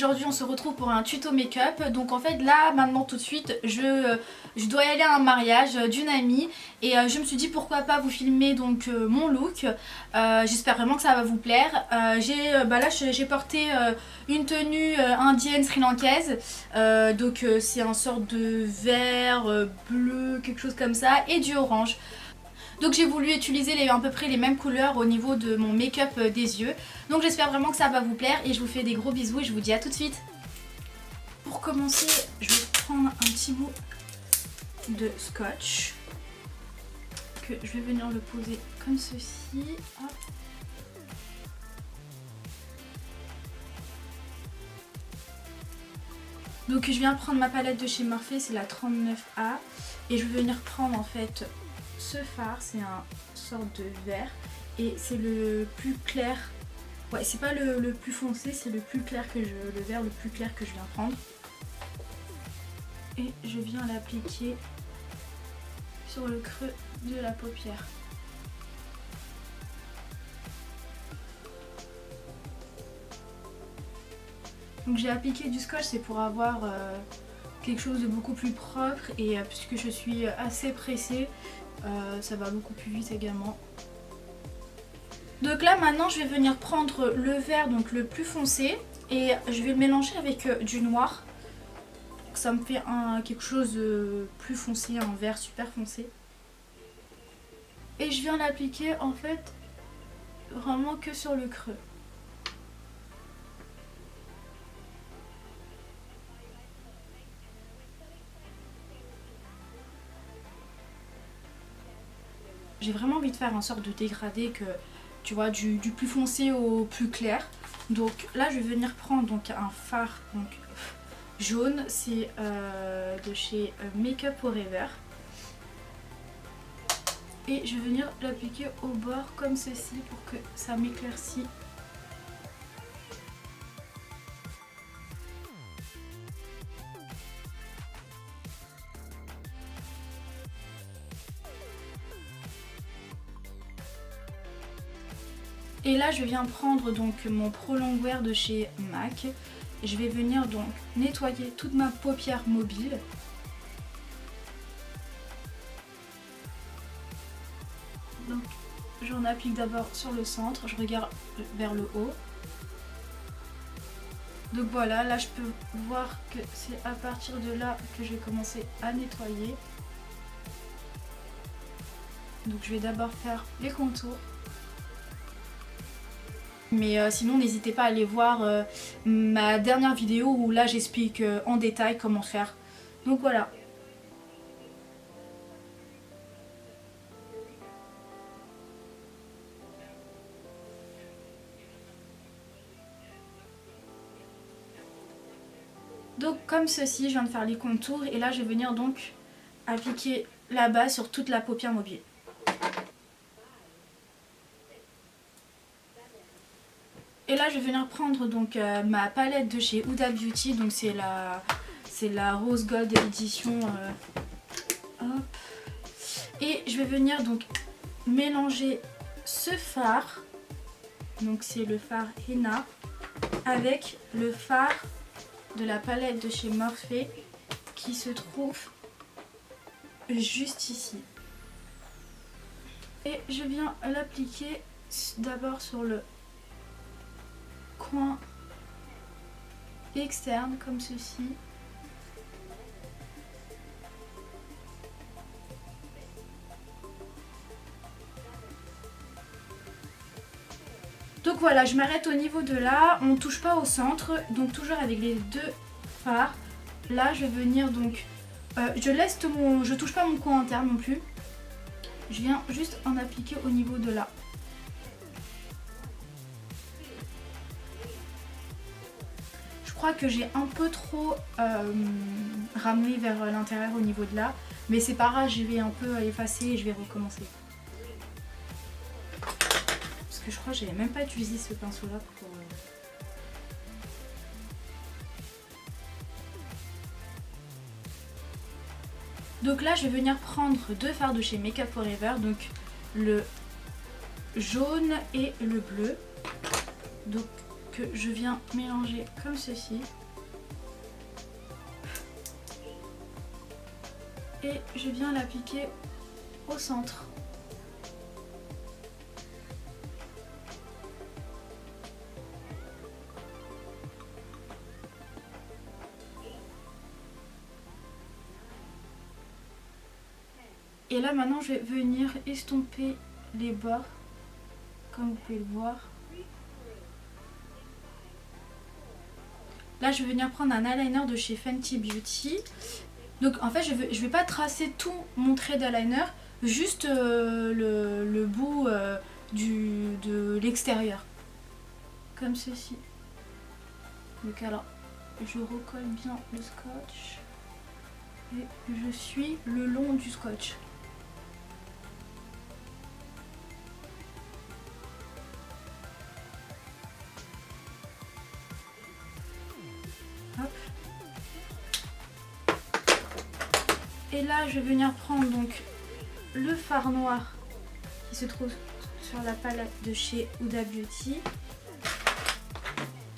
aujourd'hui on se retrouve pour un tuto make-up. Donc en fait là maintenant tout de suite je dois y aller à un mariage d'une amie. Et je me suis dit pourquoi pas vous filmer donc mon look. J'espère vraiment que ça va vous plaire. Là j'ai porté une tenue indienne sri-lankaise. Donc c'est un sort de vert, bleu, quelque chose comme ça, et du orange. Donc j'ai voulu utiliser à peu près les mêmes couleurs au niveau de mon make-up des yeux. Donc j'espère vraiment que ça va vous plaire et je vous fais des gros bisous et je vous dis à tout de suite. Pour commencer, je vais prendre un petit bout de scotch que je vais venir le poser comme ceci. Hop. Donc je viens prendre ma palette de chez Morphe, c'est la 39A. Et je vais venir prendre en fait ce fard, c'est un sorte de vert. Et c'est le plus clair. Ouais, c'est pas le plus foncé, c'est le plus clair que le vert le plus clair que je viens prendre. Et je viens l'appliquer sur le creux de la paupière. Donc j'ai appliqué du scotch, c'est pour avoir quelque chose de beaucoup plus propre et puisque je suis assez pressée, ça va beaucoup plus vite également. Donc là maintenant je vais venir prendre le vert, donc le plus foncé, et je vais le mélanger avec du noir. Donc ça me fait quelque chose de plus foncé, un vert super foncé. Et je viens l'appliquer en fait vraiment que sur le creux. J'ai vraiment envie de faire une sorte de dégradé, que tu vois, du plus foncé au plus clair. Donc là je vais venir prendre donc un fard donc jaune, c'est de chez Make Up Forever. Et je vais venir l'appliquer au bord comme ceci pour que ça m'éclaircit. Et là je viens prendre donc mon Pro Longwear de chez MAC. Je vais venir donc nettoyer toute ma paupière mobile. Donc j'en applique d'abord sur le centre, je regarde vers le haut. Donc voilà, là je peux voir que c'est à partir de là que je vais commencer à nettoyer. Donc je vais d'abord faire les contours. Mais sinon n'hésitez pas à aller voir ma dernière vidéo où là j'explique en détail comment faire. Donc voilà. Donc comme ceci, je viens de faire les contours et là je vais venir donc appliquer la base sur toute la paupière mobile. Et là je vais venir prendre donc ma palette de chez Huda Beauty, donc c'est la Rose Gold édition. Hop. Et je vais venir donc mélanger ce fard, donc c'est le fard Henna, avec le fard de la palette de chez Morphe qui se trouve juste ici. Et je viens l'appliquer d'abord sur le coin externe comme ceci. Donc voilà, je m'arrête au niveau de là, on ne touche pas au centre, donc toujours avec les deux fards. Là je vais venir donc, je touche pas mon coin interne non plus, je viens juste en appliquer au niveau de là. Je crois que j'ai un peu trop ramené vers l'intérieur au niveau de là, mais c'est pas grave, je vais un peu effacer et je vais recommencer. Parce que je crois que j'avais même pas utilisé ce pinceau là pour... Donc là je vais venir prendre deux fards de chez Make Up Forever, donc le jaune et le bleu. Donc que je viens mélanger comme ceci. Et je viens l'appliquer au centre. Et là maintenant je vais venir estomper les bords, comme vous pouvez le voir. Là je vais venir prendre un eyeliner de chez Fenty Beauty. Donc en fait je vais pas tracer tout mon trait d'eyeliner, juste le bout de l'extérieur. Comme ceci. Donc alors je recolle bien le scotch et je suis le long du scotch. Hop. Et là je vais venir prendre donc le fard noir qui se trouve sur la palette de chez Huda Beauty.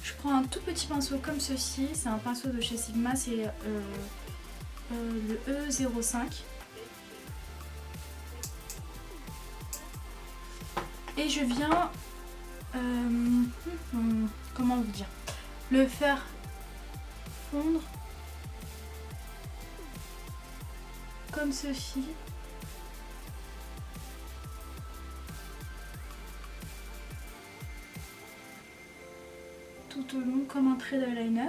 Je prends un tout petit pinceau comme ceci, c'est un pinceau de chez Sigma, c'est le E05. Et je viens, comment vous dire, le faire fondre comme ceci. Tout au long comme un trait d'eyeliner.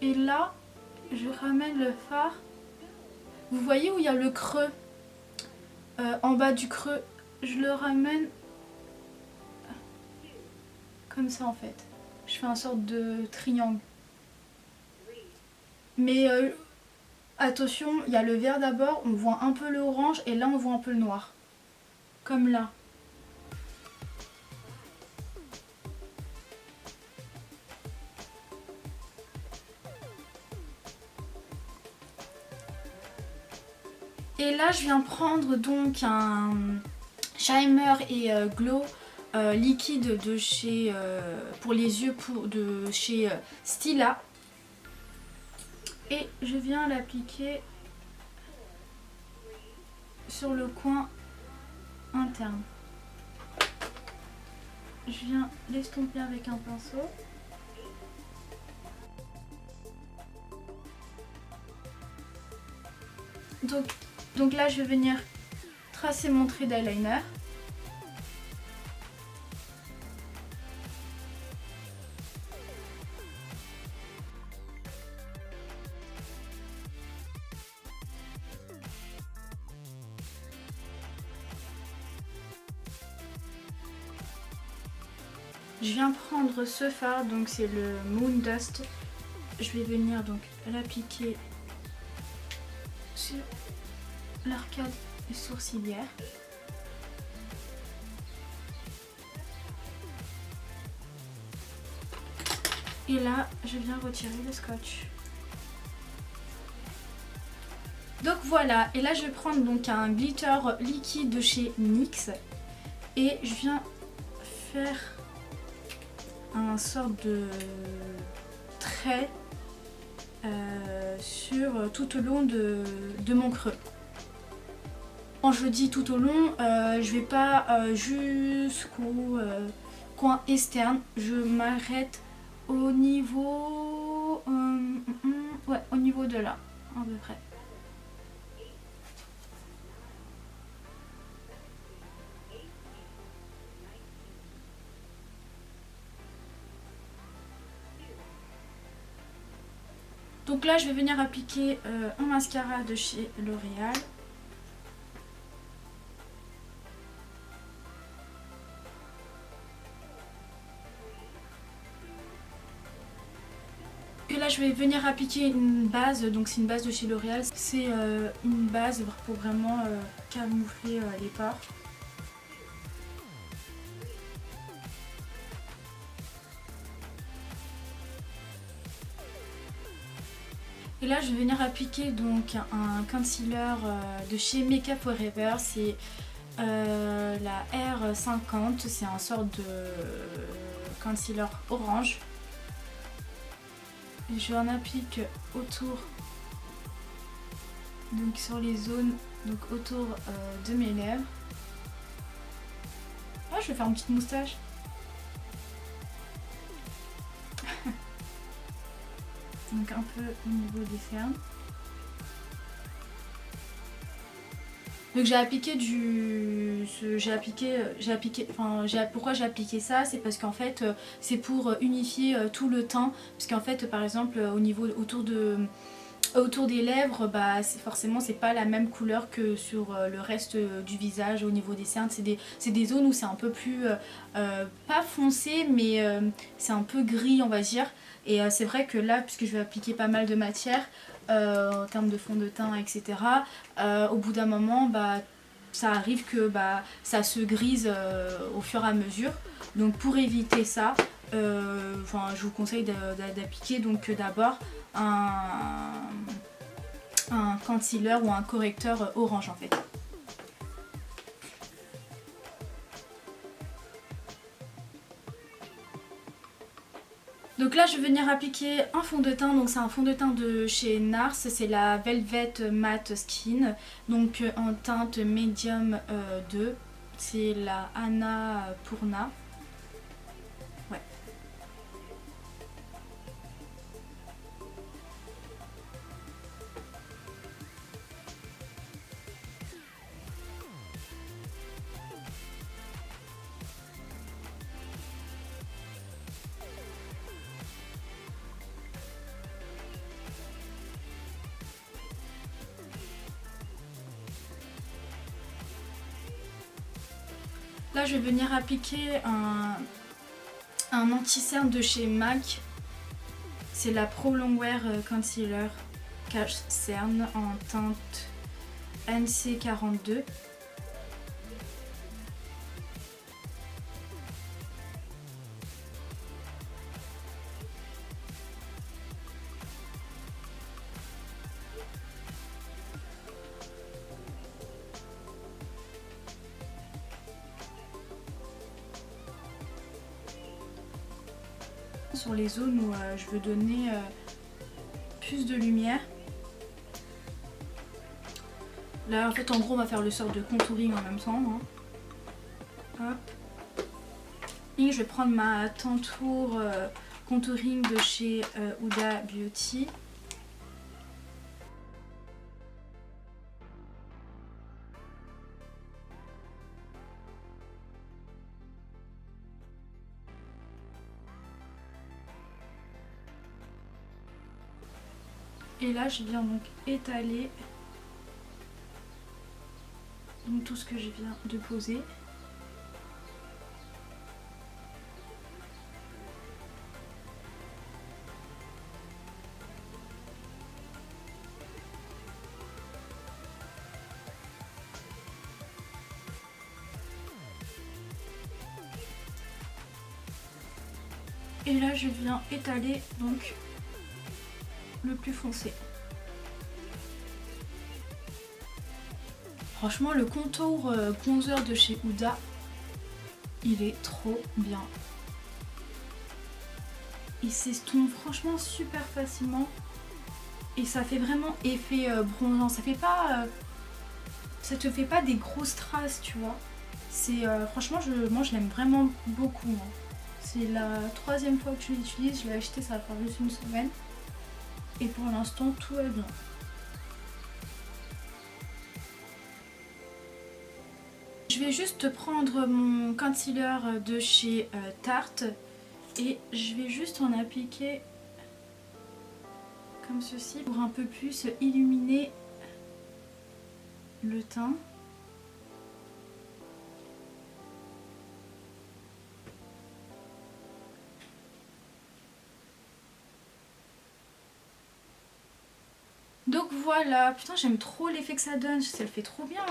Et là, je ramène le fard. Vous voyez où il y a le creux, en bas du creux, je le ramène comme ça en fait. Je fais une sorte de triangle. Mais attention, il y a le vert d'abord, on voit un peu le orange et là on voit un peu le noir. Comme là. Et là je viens prendre donc un Shimmer et Glow liquide de chez pour les yeux de chez Stila. Et je viens l'appliquer sur le coin interne. Je viens l'estomper avec un pinceau. Donc là je vais venir tracer mon trait d'eyeliner. Je viens prendre ce fard, donc c'est le Moon Dust. Je vais venir donc l'appliquer sur l'arcade sourcilière. Et là, je viens retirer le scotch. Donc voilà, et là je vais prendre donc un glitter liquide de chez NYX et je viens faire un sort de trait sur tout au long de mon creux. Quand je dis tout au long, je vais pas jusqu'au coin externe, je m'arrête au niveau ouais, au niveau de là à peu près. Donc là je vais venir appliquer un mascara de chez L'Oréal. Et là je vais venir appliquer une base, donc c'est une base de chez L'Oréal. C'est une base pour vraiment camoufler les pores. Et là je vais venir appliquer donc un concealer de chez Make Up For Ever. C'est la R50, c'est un sort de concealer orange. Je en applique autour, donc sur les zones, donc autour de mes lèvres. Ah, je vais faire une petite moustache. Donc un peu au niveau des cernes. Donc j'ai appliqué pourquoi j'ai appliqué ça, c'est parce qu'en fait c'est pour unifier tout le teint, parce qu'en fait par exemple au niveau autour des lèvres, bah forcément c'est pas la même couleur que sur le reste du visage. Au niveau des cernes, c'est des zones où c'est un peu plus pas foncé, mais c'est un peu gris, on va dire. Et c'est vrai que là, puisque je vais appliquer pas mal de matière en termes de fond de teint, etc., au bout d'un moment, bah ça arrive que bah, ça se grise au fur et à mesure. Donc pour éviter ça, je vous conseille d'appliquer donc d'abord un concealer ou un correcteur orange en fait. Donc là je vais venir appliquer un fond de teint, donc c'est un fond de teint de chez NARS, c'est la Velvet Matte Skin, donc en teinte médium 2, c'est la Annapurna. Ouais. Là je vais venir appliquer un anti-cerne de chez MAC. C'est la Pro Longwear Concealer Cache Cerne en teinte NC42. Sur les zones où je veux donner plus de lumière. Là en fait en gros on va faire le sort de contouring en même temps. Hein. Hop. Et je vais prendre ma Tantour contouring de chez Huda Beauty. Et là je viens donc étaler donc tout ce que je viens de poser. Et là je viens étaler donc le plus foncé. Franchement le contour bronzer de chez Huda, il est trop bien. Il s'estompe franchement super facilement et ça fait vraiment effet bronzant. Ça fait pas, ça te fait pas des grosses traces, tu vois. C'est franchement moi je l'aime vraiment beaucoup. Hein. C'est la 3e fois que je l'utilise. Je l'ai acheté, ça va faire juste une semaine. Et pour l'instant tout va bien. Je vais juste prendre mon concealer de chez Tarte et je vais juste en appliquer comme ceci pour un peu plus illuminer le teint. Donc voilà, putain j'aime trop l'effet que ça donne, ça le fait trop bien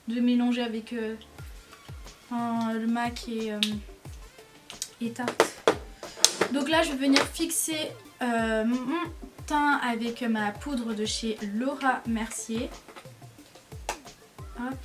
de mélanger avec le MAC et Tarte. Donc là je vais venir fixer mon teint avec ma poudre de chez Laura Mercier. Hop.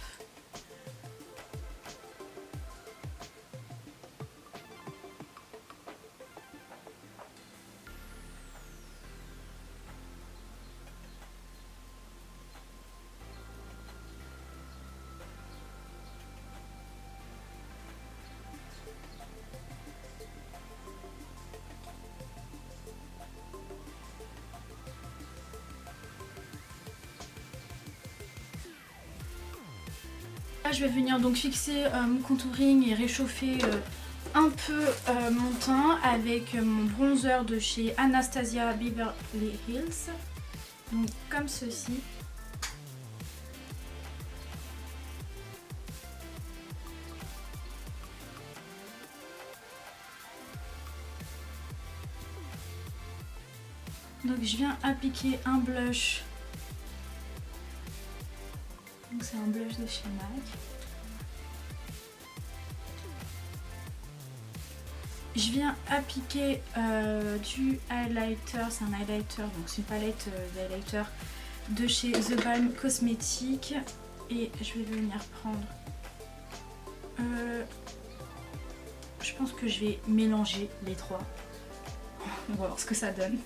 Là je vais venir donc fixer mon contouring et réchauffer un peu mon teint avec mon bronzer de chez Anastasia Beverly Hills. Donc comme ceci. Donc je viens appliquer un blush. Donc c'est un blush de chez MAC. Je viens appliquer du highlighter, c'est un highlighter, donc c'est une palette d'highlighter de chez The Balm Cosmetics. Et je vais venir prendre... je pense que je vais mélanger les trois. On va voir ce que ça donne.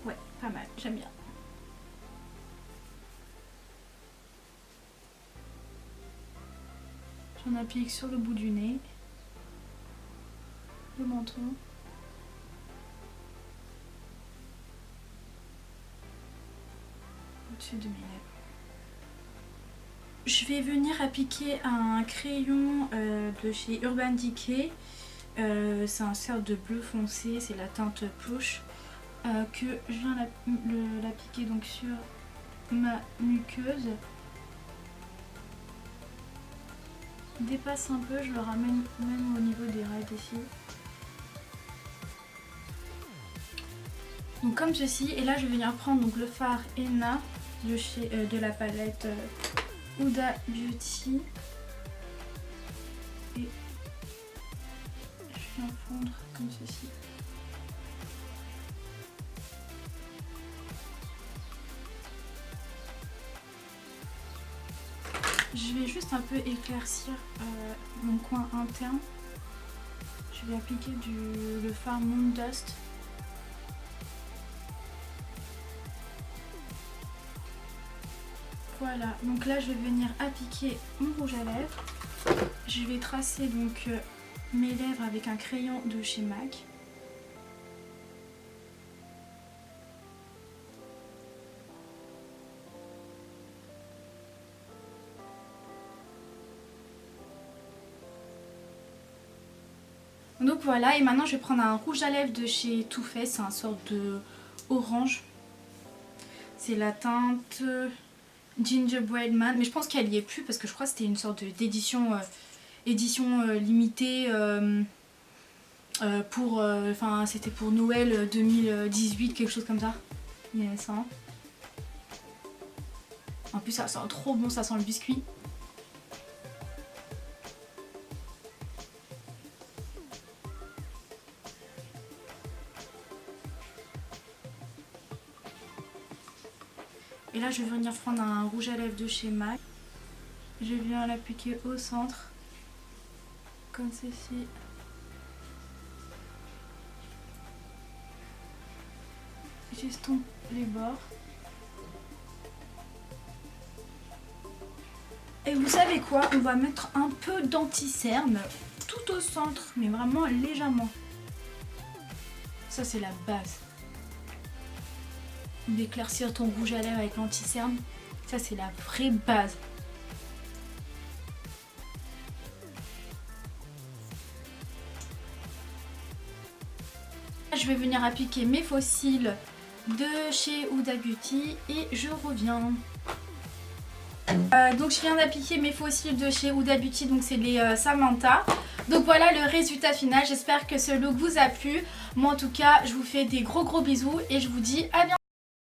Ouais, pas mal, j'aime bien. J'en applique sur le bout du nez, le menton. Au-dessus de mes lèvres. Je vais venir appliquer un crayon de chez Urban Decay. C'est un cercle de bleu foncé, c'est la teinte Push. Que je viens l'appliquer donc sur ma muqueuse. Dépasse un peu, je le ramène même au niveau des raies ici. Donc comme ceci, et là je vais venir prendre donc le fard Henna de la palette Huda Beauty. Et je viens fondre comme ceci. Je vais juste un peu éclaircir mon coin interne. Je vais appliquer le fard Moon Dust. Voilà, donc là je vais venir appliquer mon rouge à lèvres. Je vais tracer donc mes lèvres avec un crayon de chez MAC. Donc voilà, et maintenant je vais prendre un rouge à lèvres de chez Too Faced, c'est un sort de orange. C'est la teinte Gingerbread Man, mais je pense qu'elle y est plus parce que je crois que c'était une sorte d'édition limitée pour, c'était pour Noël 2018, quelque chose comme ça. Il y avait ça. En plus ça sent trop bon, ça sent le biscuit. Et là je vais venir prendre un rouge à lèvres de chez MAC. Je viens l'appliquer au centre, comme ceci. J'estompe les bords. Et vous savez quoi? On va mettre un peu d'anti-cerne tout au centre, mais vraiment légèrement. Ça c'est la base. D'éclaircir ton rouge à lèvres avec l'anti-cerne, ça c'est la vraie base. Je vais venir appliquer mes faux cils de chez Huda Beauty et je reviens. Donc je viens d'appliquer mes faux cils de chez Huda Beauty, donc c'est les Samantha. Donc voilà le résultat final, j'espère que ce look vous a plu. Moi en tout cas je vous fais des gros bisous et je vous dis à bientôt.